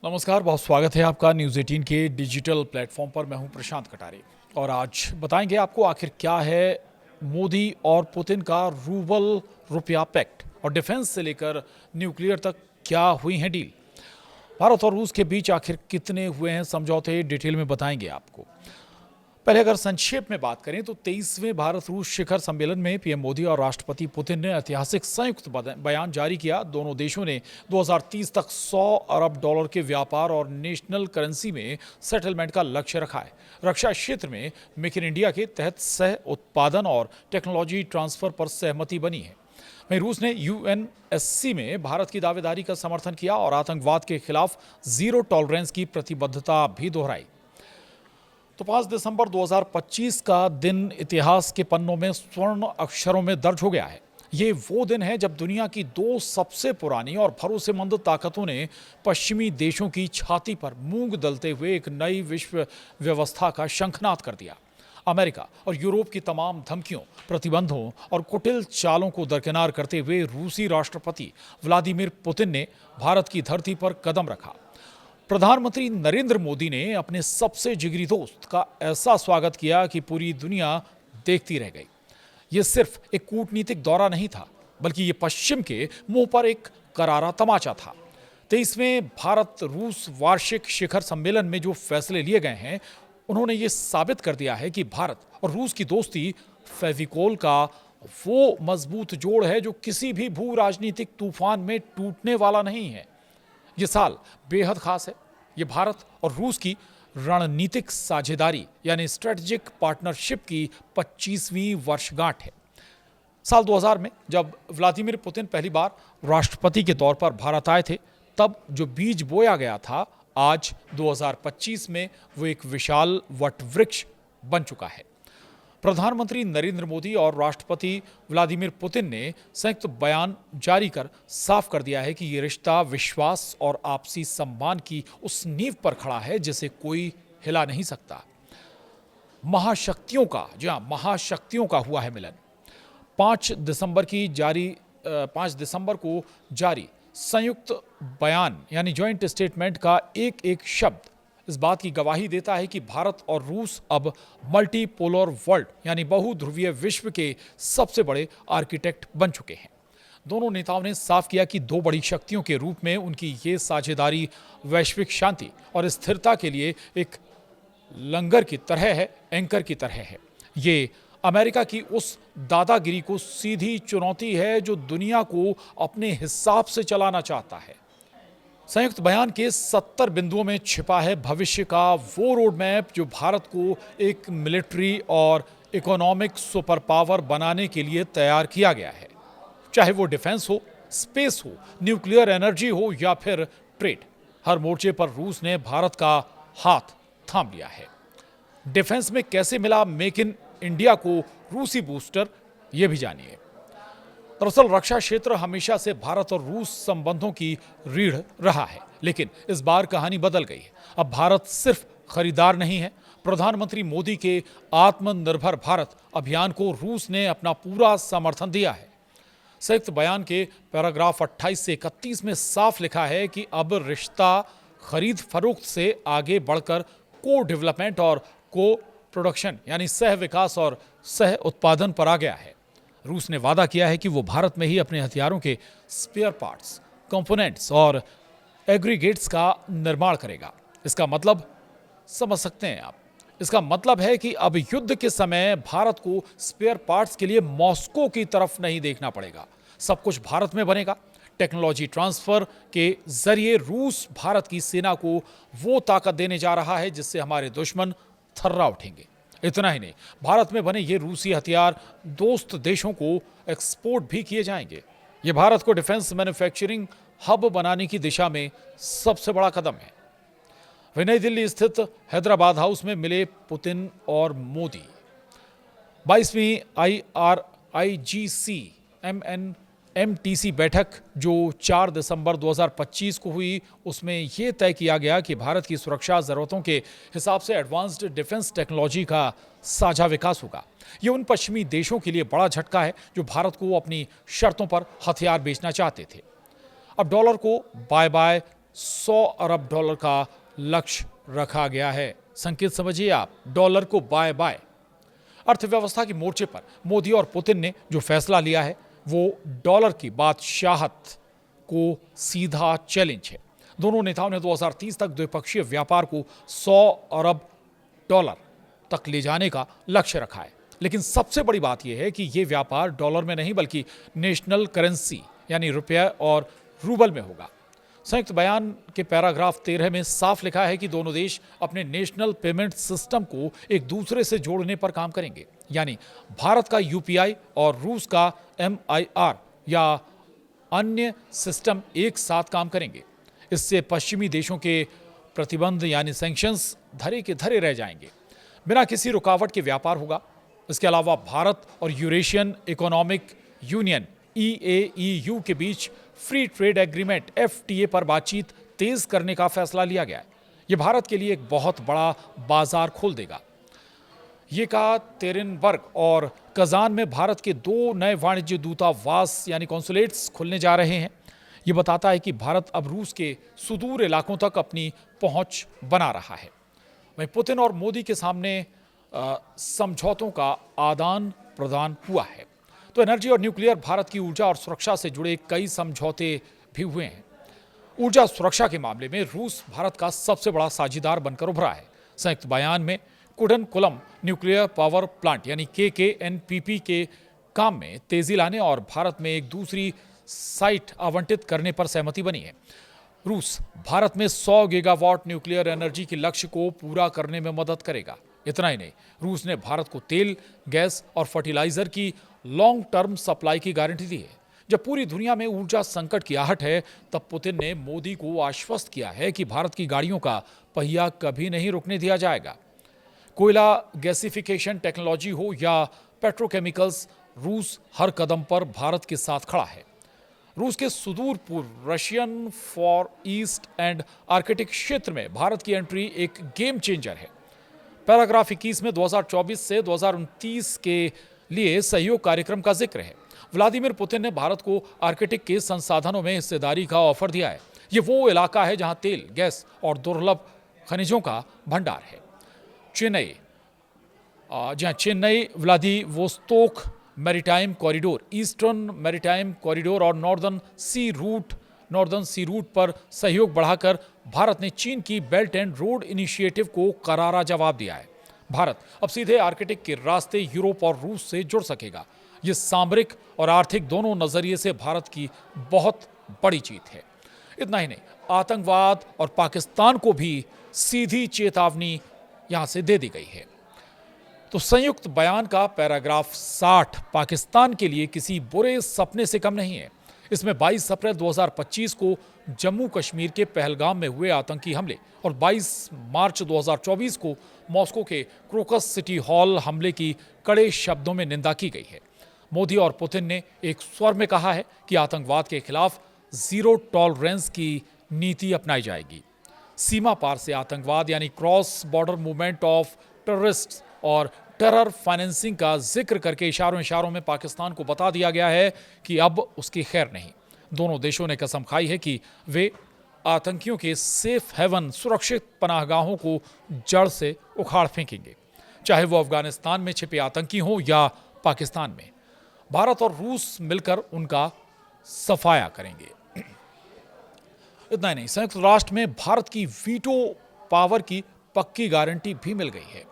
नमस्कार, बहुत स्वागत है आपका न्यूज़ 18 के डिजिटल प्लेटफॉर्म पर। मैं हूं प्रशांत कटारे और आज बताएंगे आपको आखिर क्या है मोदी और पुतिन का रूबल रुपया पैक्ट और डिफेंस से लेकर न्यूक्लियर तक क्या हुई है डील। भारत और रूस के बीच आखिर कितने हुए हैं समझौते, डिटेल में बताएंगे आपको। पहले अगर संक्षेप में बात करें तो 23वें भारत रूस शिखर सम्मेलन में पीएम मोदी और राष्ट्रपति पुतिन ने ऐतिहासिक संयुक्त बयान जारी किया। दोनों देशों ने 2030 तक 100 अरब डॉलर के व्यापार और नेशनल करेंसी में सेटलमेंट का लक्ष्य रखा है। रक्षा क्षेत्र में मेक इन इंडिया के तहत सह उत्पादन और टेक्नोलॉजी ट्रांसफर पर सहमति बनी है। वहीं रूस ने यूएनएससी में भारत की दावेदारी का समर्थन किया और आतंकवाद के खिलाफ जीरो टॉलरेंस की प्रतिबद्धता भी दोहराई। तो 5 दिसंबर 2025 का दिन इतिहास के पन्नों में स्वर्ण अक्षरों में दर्ज हो गया है। ये वो दिन है जब दुनिया की दो सबसे पुरानी और भरोसेमंद ताकतों ने पश्चिमी देशों की छाती पर मूंग दलते हुए एक नई विश्व व्यवस्था का शंखनाद कर दिया। अमेरिका और यूरोप की तमाम धमकियों, प्रतिबंधों और कुटिल चालों को दरकिनार करते हुए रूसी राष्ट्रपति व्लादिमीर पुतिन ने भारत की धरती पर कदम रखा। प्रधानमंत्री नरेंद्र मोदी ने अपने सबसे जिगरी दोस्त का ऐसा स्वागत किया कि पूरी दुनिया देखती रह गई। ये सिर्फ एक कूटनीतिक दौरा नहीं था, बल्कि ये पश्चिम के मुंह पर एक करारा तमाचा था। 23वें भारत रूस वार्षिक शिखर सम्मेलन में जो फैसले लिए गए हैं, उन्होंने ये साबित कर दिया है कि भारत और रूस की दोस्ती फेविकोल का वो मजबूत जोड़ है जो किसी भी भू राजनीतिक तूफान में टूटने वाला नहीं है। ये साल बेहद खास है। ये भारत और रूस की रणनीतिक साझेदारी यानी स्ट्रेटेजिक पार्टनरशिप की 25वीं वर्षगांठ है। साल 2000 में जब व्लादिमीर पुतिन पहली बार राष्ट्रपति के तौर पर भारत आए थे, तब जो बीज बोया गया था, आज 2025 में वो एक विशाल वटवृक्ष बन चुका है। प्रधानमंत्री नरेंद्र मोदी और राष्ट्रपति व्लादिमीर पुतिन ने संयुक्त बयान जारी कर साफ कर दिया है कि ये रिश्ता विश्वास और आपसी सम्मान की उस नींव पर खड़ा है जिसे कोई हिला नहीं सकता। महाशक्तियों का, जी हाँ, महाशक्तियों का हुआ है मिलन। 5 दिसंबर को जारी संयुक्त बयान यानी जॉइंट स्टेटमेंट का एक एक शब्द इस बात की गवाही देता है कि भारत और रूस अब मल्टीपोलर वर्ल्ड यानी बहुध्रुवीय विश्व के सबसे बड़े आर्किटेक्ट बन चुके हैं। दोनों नेताओं ने साफ किया कि दो बड़ी शक्तियों के रूप में उनकी ये साझेदारी वैश्विक शांति और स्थिरता के लिए एक लंगर की तरह है, एंकर की तरह है। ये अमेरिका की उस दादागिरी को सीधी चुनौती है जो दुनिया को अपने हिसाब से चलाना चाहता है। संयुक्त बयान के 70 बिंदुओं में छिपा है भविष्य का वो रोड मैप जो भारत को एक मिलिट्री और इकोनॉमिक सुपर पावर बनाने के लिए तैयार किया गया है। चाहे वो डिफेंस हो, स्पेस हो, न्यूक्लियर एनर्जी हो या फिर ट्रेड, हर मोर्चे पर रूस ने भारत का हाथ थाम लिया है। डिफेंस में कैसे मिला मेक इन इंडिया को रूसी बूस्टर, ये भी जानिए। दरअसल रक्षा क्षेत्र हमेशा से भारत और रूस संबंधों की रीढ़ रहा है, लेकिन इस बार कहानी बदल गई है। अब भारत सिर्फ खरीदार नहीं है। प्रधानमंत्री मोदी के आत्मनिर्भर भारत अभियान को रूस ने अपना पूरा समर्थन दिया है। संयुक्त बयान के पैराग्राफ 28 से 31 में साफ लिखा है कि अब रिश्ता खरीद फरोख्त से आगे बढ़कर को डेवलपमेंट और को प्रोडक्शन यानी सह विकास और सह उत्पादन पर आ गया है। रूस ने वादा किया है कि वो भारत में ही अपने हथियारों के स्पेयर पार्ट्स, कंपोनेंट्स और एग्रीगेट्स का निर्माण करेगा। इसका मतलब समझ सकते हैं आप। इसका मतलब है कि अब युद्ध के समय भारत को स्पेयर पार्ट्स के लिए मॉस्को की तरफ नहीं देखना पड़ेगा। सब कुछ भारत में बनेगा। टेक्नोलॉजी ट्रांसफर के जरिए रूस भारत की सेना को वो ताकत देने जा रहा है जिससे हमारे दुश्मन थर्रा उठेंगे। इतना ही नहीं, भारत में बने ये रूसी हथियार दोस्त देशों को एक्सपोर्ट भी किए जाएंगे। ये भारत को डिफेंस मैन्युफैक्चरिंग हब बनाने की दिशा में सबसे बड़ा कदम है। वहीं नई दिल्ली स्थित हैदराबाद हाउस में मिले पुतिन और मोदी। 22वीं IRIGC MTC बैठक जो 4 दिसंबर 2025 को हुई, उसमें यह तय किया गया कि भारत की सुरक्षा जरूरतों के हिसाब से एडवांस्ड डिफेंस टेक्नोलॉजी का साझा विकास होगा। ये उन पश्चिमी देशों के लिए बड़ा झटका है जो भारत को अपनी शर्तों पर हथियार बेचना चाहते थे। अब डॉलर को बाय बाय 100 अरब डॉलर का लक्ष्य रखा गया है। संकेत समझिए आप, डॉलर को बाय बाय। अर्थव्यवस्था के मोर्चे पर मोदी और पुतिन ने जो फैसला लिया है वो डॉलर की बादशाहत को सीधा चैलेंज है। दोनों नेताओं ने 2030 तक द्विपक्षीय व्यापार को 100 अरब डॉलर तक ले जाने का लक्ष्य रखा है। लेकिन सबसे बड़ी बात यह है कि यह व्यापार डॉलर में नहीं बल्कि नेशनल करेंसी यानी रुपया और रूबल में होगा। संयुक्त बयान के पैराग्राफ 13 में साफ लिखा है कि दोनों देश अपने नेशनल पेमेंट सिस्टम को एक दूसरे से जोड़ने पर काम करेंगे, यानी भारत का यूपीआई और रूस का एमआईआर या अन्य सिस्टम एक साथ काम करेंगे। इससे पश्चिमी देशों के प्रतिबंध यानी सैंक्शंस धरे के धरे रह जाएंगे, बिना किसी रुकावट के व्यापार होगा। इसके अलावा भारत और यूरेशियन इकोनॉमिक यूनियन EAEU के बीच फ्री ट्रेड एग्रीमेंट FTA पर बातचीत तेज करने का फैसला लिया गया है। यह भारत के लिए एक बहुत बड़ा बाजार खोल देगा। येकातेरिनबर्ग और कजान में भारत के 2 नए वाणिज्य दूतावास यानी कॉन्सुलेट्स खुलने जा रहे हैं। यह बताता है कि भारत अब रूस के सुदूर इलाकों तक अपनी पहुंच बना रहा है। वहीं पुतिन और मोदी के सामने समझौतों का आदान प्रदान हुआ है। तो एनर्जी और न्यूक्लियर, भारत की ऊर्जा और सुरक्षा से जुड़े कई समझौते भी हुए हैं। ऊर्जा सुरक्षा के मामले में रूस भारत का सबसे बड़ा साझीदार बनकर उभरा है। संयुक्त बयान में कुडनकुलम न्यूक्लियर पावर प्लांट यानी KKNPP के काम में तेजी लाने और भारत में एक दूसरी साइट आवंटित करने पर सहमति बनी है। रूस भारत में 100 गीगावाट न्यूक्लियर एनर्जी के लक्ष्य को पूरा करने में मदद करेगा। इतना ही नहीं, रूस ने भारत को तेल, गैस और फर्टिलाइजर की लॉन्ग टर्म सप्लाई की गारंटी दी है। जब पूरी दुनिया में ऊर्जा संकट की आहट है, तब पुतिन ने मोदी को आश्वस्त किया है कि भारत की गाड़ियों का पहिया कभी नहीं रुकने दिया जाएगा। कोयला गैसिफिकेशन टेक्नोलॉजी हो या पेट्रोकेमिकल्स, रूस हर कदम पर भारत के साथ खड़ा है। रूस के सुदूर पूर्व Russian for east and Arctic क्षेत्र में भारत की एंट्री एक गेम चेंजर है। पैराग्राफ 21 में 2024 से 2029 के लिए सहयोग कार्यक्रम का जिक्र है। व्लादिमीर पुतिन ने भारत को आर्कटिक के संसाधनों में हिस्सेदारी का ऑफर दिया है। ये वो इलाका है जहां तेल, गैस और दुर्लभ खनिजों का भंडार है। Chennai Vladivostok maritime corridor, eastern maritime corridor और नॉर्दर्न सी रूट पर सहयोग बढ़ाकर भारत ने चीन की बेल्ट एंड रोड इनिशिएटिव को करारा जवाब दिया है। भारत अब सीधे आर्कटिक के रास्ते यूरोप और रूस से जुड़ सकेगा। यह सामरिक और आर्थिक दोनों नजरिए से भारत की बहुत बड़ी जीत है। इतना ही नहीं, आतंकवाद और पाकिस्तान को भी सीधी चेतावनी यहां से दे दी गई है। तो संयुक्त बयान का पैराग्राफ 60 पाकिस्तान के लिए किसी बुरे सपने से कम नहीं है। इसमें 22 अप्रैल 2025 को जम्मू कश्मीर के पहलगाम में हुए आतंकी हमले और 22 मार्च 2024 को मॉस्को के क्रोकस सिटी हॉल हमले की कड़े शब्दों में निंदा की गई है। मोदी और पुतिन ने एक स्वर में कहा है कि आतंकवाद के खिलाफ जीरो टॉलरेंस की नीति अपनाई जाएगी। सीमा पार से आतंकवाद यानी cross border movement of terrorists और टेरर फाइनेंसिंग का जिक्र करके इशारों में पाकिस्तान को बता दिया गया है कि अब उसकी खैर नहीं। दोनों देशों ने कसम खाई है कि वे आतंकियों के सेफ हेवन, सुरक्षित पनाहगाहों को जड़ से उखाड़ फेंकेंगे, चाहे वो अफगानिस्तान में छिपे आतंकी हों या पाकिस्तान में। भारत और रूस मिलकर उनका सफाया करेंगे। इतना ही नहीं, संयुक्त राष्ट्र में भारत की वीटो पावर की पक्की गारंटी भी मिल गई है।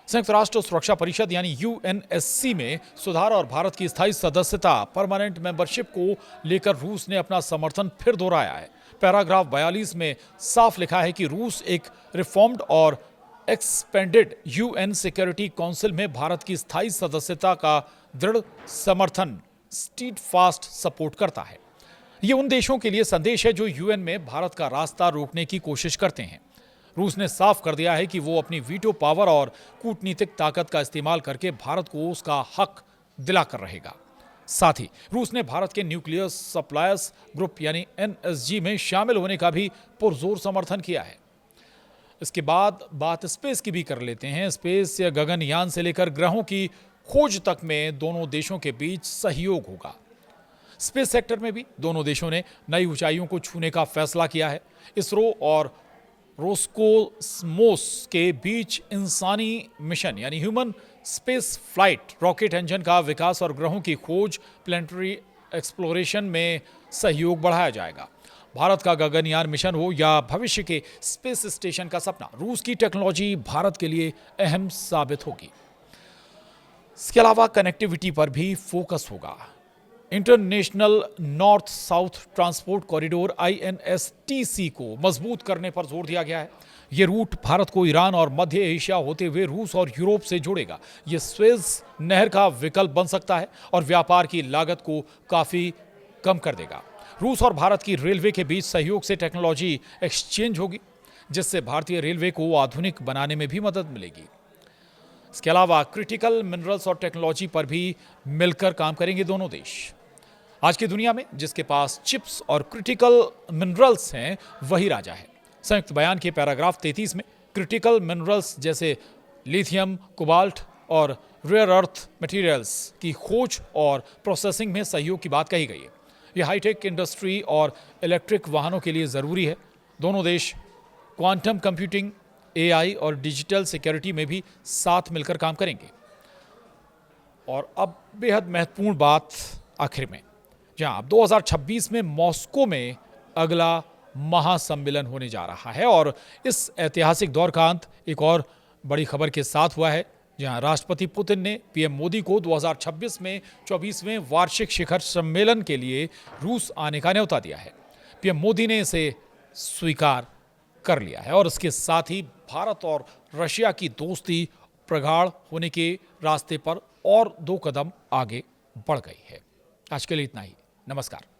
संयुक्त राष्ट्र सुरक्षा परिषद यानी UNSC में सुधार और भारत की स्थायी सदस्यता, परमानेंट मेंबरशिप को लेकर रूस ने अपना समर्थन फिर दोहराया है। पैराग्राफ 42 में साफ लिखा है कि रूस एक रिफॉर्म्ड और एक्सपेंडेड UN सिक्योरिटी काउंसिल में भारत की स्थायी सदस्यता का दृढ़ समर्थन, स्टीडफास्ट सपोर्ट करता है। ये उन देशों के लिए संदेश है जो UN में भारत का रास्ता रोकने की कोशिश करते हैं। रूस ने साफ कर दिया है कि वो अपनी वीटो पावर और कूटनीतिक ताकत का इस्तेमाल करके भारत को उसका हक दिलाकर रहेगा। साथ ही रूस ने भारत के न्यूक्लियर सप्लायर्स ग्रुप यानी NSG में शामिल होने का भी पुरजोर समर्थन किया है। इसके बाद बात स्पेस की भी कर लेते हैं। स्पेस या गगनयान से लेकर ग्रहों की खोज तक में दोनों देशों के बीच सहयोग होगा। स्पेस सेक्टर में भी दोनों देशों ने नई ऊंचाइयों को छूने का फैसला किया है। इसरो और रोस्कोस्मोस के बीच इंसानी मिशन यानी human space flight rocket engine का विकास और ग्रहों की खोज प्लेनेटरी एक्सप्लोरेशन में सहयोग बढ़ाया जाएगा। भारत का गगनयान मिशन हो या भविष्य के स्पेस स्टेशन का सपना, रूस की टेक्नोलॉजी भारत के लिए अहम साबित होगी। इसके अलावा कनेक्टिविटी पर भी फोकस होगा। International north south transport corridor INSTC को मजबूत करने पर जोर दिया गया है। ये रूट भारत को ईरान और मध्य एशिया होते हुए रूस और यूरोप से जोड़ेगा। ये स्वेज नहर का विकल्प बन सकता है और व्यापार की लागत को काफी कम कर देगा। रूस और भारत की रेलवे के बीच सहयोग से टेक्नोलॉजी एक्सचेंज होगी, जिससे भारतीय रेलवे को आधुनिक बनाने में भी मदद मिलेगी। इसके अलावा क्रिटिकल मिनरल्स और टेक्नोलॉजी पर भी मिलकर काम करेंगे दोनों देश। आज की दुनिया में जिसके पास चिप्स और क्रिटिकल मिनरल्स हैं वही राजा है। संयुक्त बयान के पैराग्राफ 33 में क्रिटिकल मिनरल्स जैसे लिथियम, कोबाल्ट और रेयर अर्थ मटेरियल्स की खोज और प्रोसेसिंग में सहयोग की बात कही गई है। यह हाईटेक इंडस्ट्री और इलेक्ट्रिक वाहनों के लिए ज़रूरी है। दोनों देश क्वांटम कंप्यूटिंग, AI और डिजिटल सिक्योरिटी में भी साथ मिलकर काम करेंगे। और अब बेहद महत्वपूर्ण बात आखिर में, जहां 2026 में मॉस्को में अगला महासम्मेलन होने जा रहा है और इस ऐतिहासिक दौर का अंत एक और बड़ी खबर के साथ हुआ है, जहां राष्ट्रपति पुतिन ने PM मोदी को 2026 में 24वें वार्षिक शिखर सम्मेलन के लिए रूस आने का न्योता दिया है। PM मोदी ने इसे स्वीकार कर लिया है और इसके साथ ही भारत और रशिया की दोस्ती प्रगाढ़ होने के रास्ते पर और 2 कदम आगे बढ़ गई है। आज के लिए इतना ही। नमस्कार।